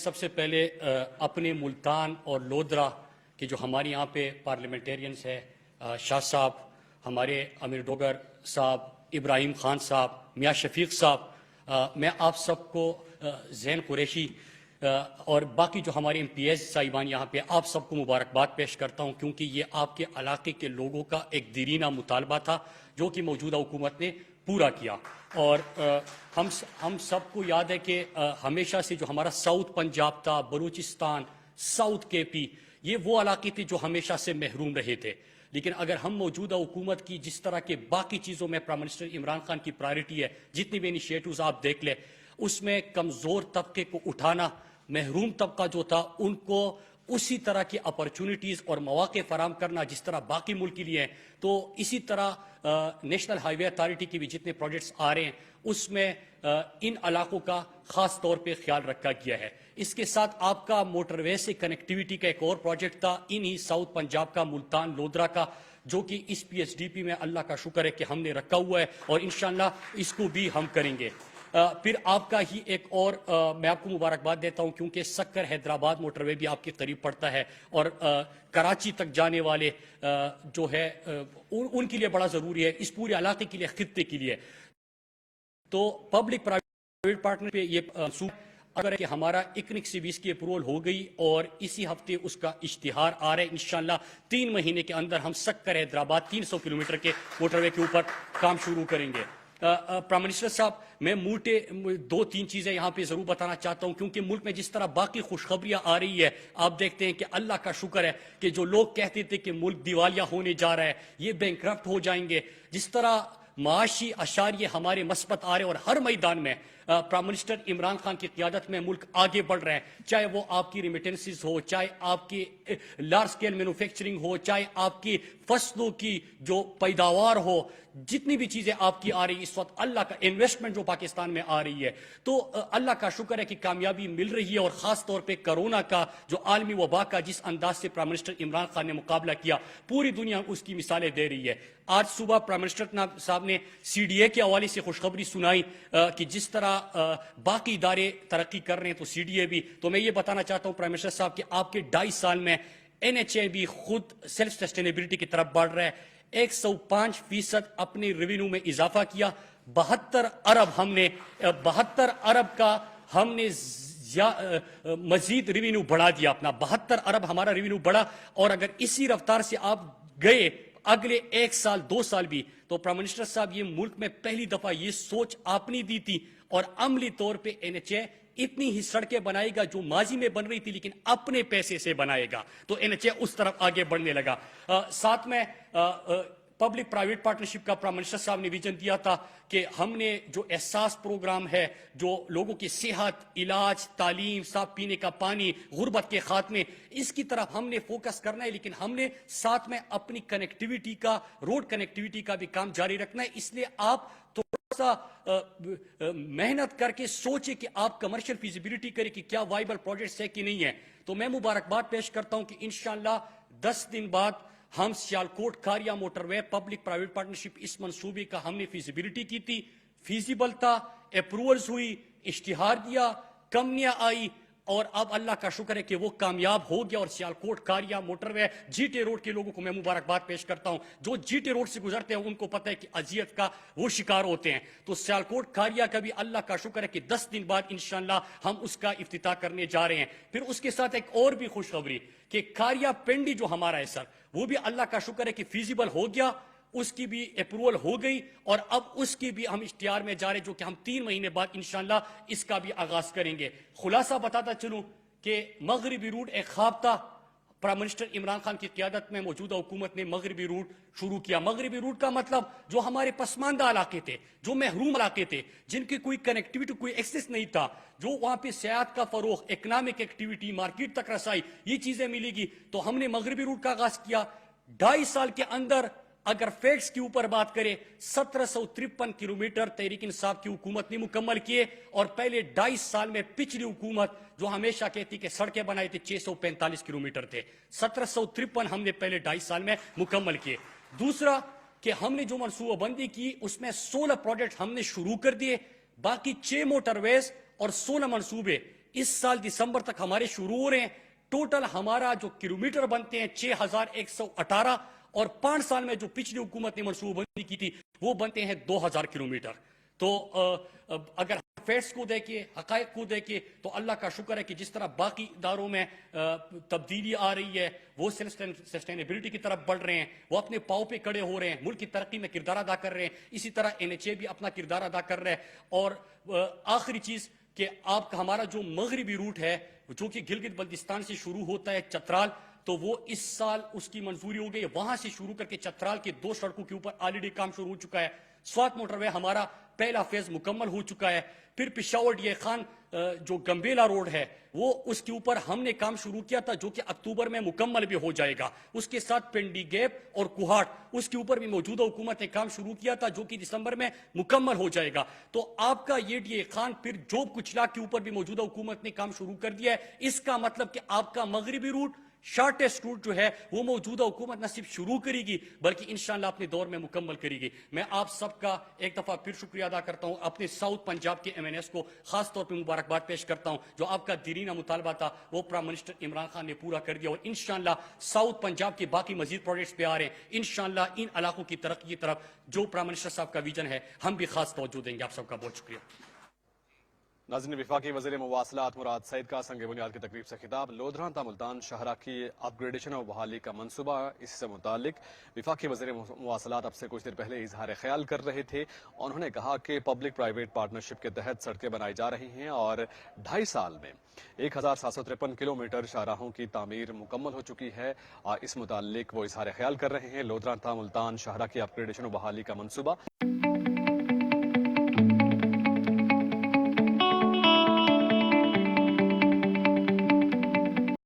سب سے پہلے اپنے ملتان اور لودرا کے جو ہمارے یہاں پہ پارلیمنٹیرینز ہیں، شاہ صاحب، ہمارے امیر ڈوگر صاحب، ابراہیم خان صاحب، میاں شفیق صاحب، میں آپ سب کو زین قریشی اور باقی جو ہمارے ایم پی ایز صاحبان یہاں پہ، آپ سب کو مبارکباد پیش کرتا ہوں، کیونکہ یہ آپ کے علاقے کے لوگوں کا ایک دیرینہ مطالبہ تھا جو کہ موجودہ حکومت نے پورا کیا۔ اور ہم سب کو یاد ہے کہ ہمیشہ سے جو ہمارا ساؤتھ پنجاب تھا، بلوچستان، ساؤتھ کے پی، یہ وہ علاقے تھے جو ہمیشہ سے محروم رہے تھے۔ لیکن اگر ہم موجودہ حکومت کی جس طرح کے باقی چیزوں میں پرائم منسٹر عمران خان کی پرائرٹی ہے، جتنی بھی انیشیٹوز آپ دیکھ لیں، اس میں کمزور طبقے کو اٹھانا، محروم طبقہ جو تھا ان کو اسی طرح کی اپرچونٹیز اور مواقع فراہم کرنا جس طرح باقی ملک کے لیے ہیں، تو اسی طرح نیشنل ہائی وے اتھارٹی کے بھی جتنے پروجیکٹس آ رہے ہیں اس میں ان علاقوں کا خاص طور پہ خیال رکھا گیا ہے۔ اس کے ساتھ آپ کا موٹر وے سے کنیکٹیویٹی کا ایک اور پروجیکٹ تھا، انہی ساؤتھ پنجاب کا، ملتان لودرا کا، جو کہ اس پی ایس ڈی پی میں اللہ کا شکر ہے کہ ہم نے رکھا ہوا ہے اور انشاءاللہ اس کو بھی ہم کریں گے۔ پھر آپ کا ہی ایک اور میں آپ کو مبارکباد دیتا ہوں کیونکہ سکر حیدرآباد موٹر وے بھی آپ کے قریب پڑتا ہے اور کراچی تک جانے والے جو ہے ان کے لیے بڑا ضروری ہے، اس پورے علاقے کے لیے، خطے کے لیے۔ تو پبلک پرائیویٹ پارٹنر پہ یہ اگر کہ ہمارا اکنک سے بھی اس کی اپروول ہو گئی اور اسی ہفتے اس کا اشتہار آ رہا ہے، انشاءاللہ 3 مہینے کے اندر ہم سکر حیدرآباد 300 کلومیٹر کے موٹر وے کے اوپر کام شروع کریں گے۔ پرائم منسٹر صاحب، میں موٹے 2-3 چیزیں یہاں پہ ضرور بتانا چاہتا ہوں، کیونکہ ملک میں جس طرح باقی خوشخبریاں آ رہی ہے، آپ دیکھتے ہیں کہ اللہ کا شکر ہے کہ جو لوگ کہتے تھے کہ ملک دیوالیہ ہونے جا رہا ہے، یہ بینکرپٹ ہو جائیں گے، جس طرح معاشی اشاریے ہمارے مثبت آ رہے ہیں اور ہر میدان میں پرائم منسٹر عمران خان کی قیادت میں ملک آگے بڑھ رہے ہیں، چاہے وہ آپ کی ریمیٹنسز ہو، چاہے آپ کی لارج سکیل مینوفیکچرنگ ہو، چاہے آپ کی فصلوں کی جو پیداوار ہو، جتنی بھی چیزیں آپ کی آ رہی اس وقت، اللہ کا انویسٹمنٹ جو پاکستان میں آ رہی ہے، تو اللہ کا شکر ہے کہ کامیابی مل رہی ہے۔ اور خاص طور پہ کرونا کا جو عالمی وبا کا جس انداز سے پرائم منسٹر عمران خان نے مقابلہ کیا، پوری دنیا اس کی مثالیں دے رہی ہے۔ آج صبح پرائم منسٹر صاحب نے سی ڈی اے کے حوالے سے خوشخبری سنائی کہ جس طرح باقی ادارے ترقی کر رہے ہیں تو سی ڈی اے بھی، تو میں یہ بتانا چاہتا ہوں پرائم منسٹر صاحب کہ آپ کے 2.5 سال میں این ایچ اے بھی خود سیلف سسٹینیبلٹی کی طرف بڑھ رہا ہے، 105% اپنے ریونیو میں اضافہ کیا، 72 ارب کا ہم نے مزید ریونیو بڑھا دیا اپنا، 72 ارب ہمارا ریونیو بڑھا۔ اور اگر اسی رفتار سے آپ گئے اگلے 1 سال 2 سال بھی، تو پرائم منسٹر صاحب یہ ملک میں پہلی دفعہ یہ سوچ آپ نے دی تھی اور عملی طور پہ این ایچ اے اتنی ہی سڑکیں بنائے گا جو ماضی میں بن رہی تھی لیکن اپنے پیسے سے بنائے گا، تو این ایچ اے اس طرف آگے بڑھنے لگا۔ ساتھ میں پبلک پرائیویٹ پارٹنرشپ کا پرائم منسٹر صاحب نے ویژن دیا تھا کہ ہم نے جو احساس پروگرام ہے، جو لوگوں کی صحت، علاج، تعلیم، صاف پینے کا پانی، غربت کے خاتمے، اس کی طرف ہم نے فوکس کرنا ہے، لیکن ہم نے ساتھ میں اپنی کنیکٹیویٹی کا، روڈ کنیکٹیویٹی کا بھی کام جاری رکھنا ہے۔ اس لیے آپ تھوڑا سا محنت کر کے سوچے کہ آپ کمرشل فیزیبلٹی کریں کہ کیا وائبل پروجیکٹس ہے کہ نہیں ہے۔ تو میں مبارکباد پیش کرتا ہوں کہ انشاءاللہ 10 دن بعد ہم سیالکوٹ کھاریا موٹر وے پبلک پرائیویٹ پارٹنرشپ اس منصوبے کا ہم نے فیزیبلٹی کی تھی، فیزیبل تھا، اپروولز ہوئی، اشتہار دیا، کمپنیاں آئی، اور اب اللہ کا شکر ہے کہ وہ کامیاب ہو گیا۔ اور سیالکوٹ کھاریا موٹر وے جی ٹی روڈ کے لوگوں کو میں مبارکباد پیش کرتا ہوں، جو جی ٹی روڈ سے گزرتے ہیں ان کو پتہ ہے کہ اذیت کا وہ شکار ہوتے ہیں۔ تو سیالکوٹ کھاریا کا بھی اللہ کا شکر ہے کہ 10 دن بعد انشاءاللہ ہم اس کا افتتاح کرنے جا رہے ہیں۔ پھر اس کے ساتھ ایک اور بھی خوشخبری کہ کھاریا پنڈی جو ہمارا ہے سر، وہ بھی اللہ کا شکر ہے کہ فیزیبل ہو گیا، اس کی بھی اپروول ہو گئی اور اب اس کی بھی ہم اشتہار میں جا رہے جو کہ ہم 3 مہینے بعد انشاءاللہ اس کا بھی آغاز کریں گے۔ خلاصہ بتاتا چلوں کہ مغربی روٹ ایک خواب تھا، پرائم منسٹر عمران خان کی قیادت میں موجودہ حکومت نے مغربی روٹ شروع کیا۔ مغربی روٹ کا مطلب جو ہمارے پسماندہ علاقے تھے، جو محروم علاقے تھے، جن کی کوئی کنیکٹیویٹی، کوئی ایکسس نہیں تھا، جو وہاں پہ سیاحت کا فروغ، اکنامک ایکٹیویٹی، مارکیٹ تک رسائی، یہ چیزیں ملے گی، تو ہم نے مغربی روٹ کا آغاز کیا۔ 2.5 سال کے اندر اگر فیکٹس کے اوپر بات کریں، 1753 کلومیٹر تحریک انصاف کی حکومت نے مکمل کیے، اور پہلے 2.5 سال میں پچھلی حکومت جو ہمیشہ کہتی کہ سڑکیں بنائی تھی 645 کلومیٹر تھے، 1753 ہم نے پہلے 2.5 سال میں مکمل کیے۔ دوسرا کہ ہم نے جو منصوبہ بندی کی اس میں 16 پروجیکٹ ہم نے شروع کر دیے، باقی 6 موٹر ویز اور 16 منصوبے اس سال دسمبر تک ہمارے شروع ہو رہے ہیں. ٹوٹل ہمارا جو کلومیٹر بنتے ہیں 6118 اور 5 سال میں جو پچھلی حکومت نے منصوبہ بندی کی تھی وہ بنتے ہیں 2000 کلومیٹر. تو اگر فیکٹس کو دیکھیں حقائق کو دیکھیں تو اللہ کا شکر ہے کہ جس طرح باقی اداروں میں تبدیلی آ رہی ہے وہ سسٹینیبلٹی کی طرف بڑھ رہے ہیں, وہ اپنے پاؤں پہ کھڑے ہو رہے ہیں, ملک کی ترقی میں کردار ادا کر رہے ہیں, اسی طرح NHA بھی اپنا کردار ادا کر رہا ہے. اور آخری چیز کہ آپ کا ہمارا جو مغربی روٹ ہے جو کہ گلگت بلتستان سے شروع ہوتا ہے چترال, تو وہ اس سال اس کی منظوری ہو گئی ہے. وہاں سے شروع کر کے چترال کے 2 سڑکوں کے اوپر آلریڈی کام شروع ہو چکا ہے. سوات موٹر وے ہمارا پہلا فیز مکمل ہو چکا ہے. پھر پشاور ڈی خان جو گمبیلا روڈ ہے وہ اس کے اوپر ہم نے کام شروع کیا تھا جو کہ اکتوبر میں مکمل بھی ہو جائے گا. اس کے ساتھ پنڈی گیپ اور کوہاٹ اس کے اوپر بھی موجودہ حکومت نے کام شروع کیا تھا جو کہ دسمبر میں مکمل ہو جائے گا. تو آپ کا یہ ڈی خان پھر جوب کچلا کے اوپر بھی موجودہ حکومت نے کام شروع کر دیا ہے. اس کا مطلب کہ آپ کا مغربی روٹ شارٹیسٹ روٹ جو ہے وہ موجودہ حکومت نہ صرف شروع کرے گی بلکہ انشاءاللہ اپنے دور میں مکمل کرے گی. میں آپ سب کا ایک دفعہ پھر شکریہ ادا کرتا ہوں. اپنے ساؤتھ پنجاب کے MNS کو خاص طور پہ مبارکباد پیش کرتا ہوں. جو آپ کا دیرینہ مطالبہ تھا وہ پرائم منسٹر عمران خان نے پورا کر دیا اور انشاءاللہ ساؤتھ پنجاب کے باقی مزید پروجیکٹس پہ آ رہے ہیں. انشاءاللہ ان علاقوں کی ترقی کی طرف جو پرائم منسٹر صاحب کا ویژن ہے ہم بھی خاص توجہ دیں گے. آپ سب کا بہت شکریہ. ناظرین, وفاقی وزیر مواصلات مراد سعید کا سنگ بنیاد کی تقریب سے خطاب. لودھران تا ملتان شاہراہ کی اپ گریڈیشن اور بحالی کا منصوبہ, اس سے متعلق وفاقی وزیر مواصلات اب سے کچھ دیر پہلے اظہار خیال کر رہے تھے. انہوں نے کہا کہ پبلک پرائیویٹ پارٹنرشپ کے تحت سڑکیں بنائی جا رہی ہیں اور 2.5 سال میں 1753 کلومیٹر شاہراہوں کی تعمیر مکمل ہو چکی ہے. اس متعلق وہ اظہار خیال کر رہے ہیں. لودھران تا ملتان شاہراہ کی اپ گریڈیشن اور بحالی کا منصوبہ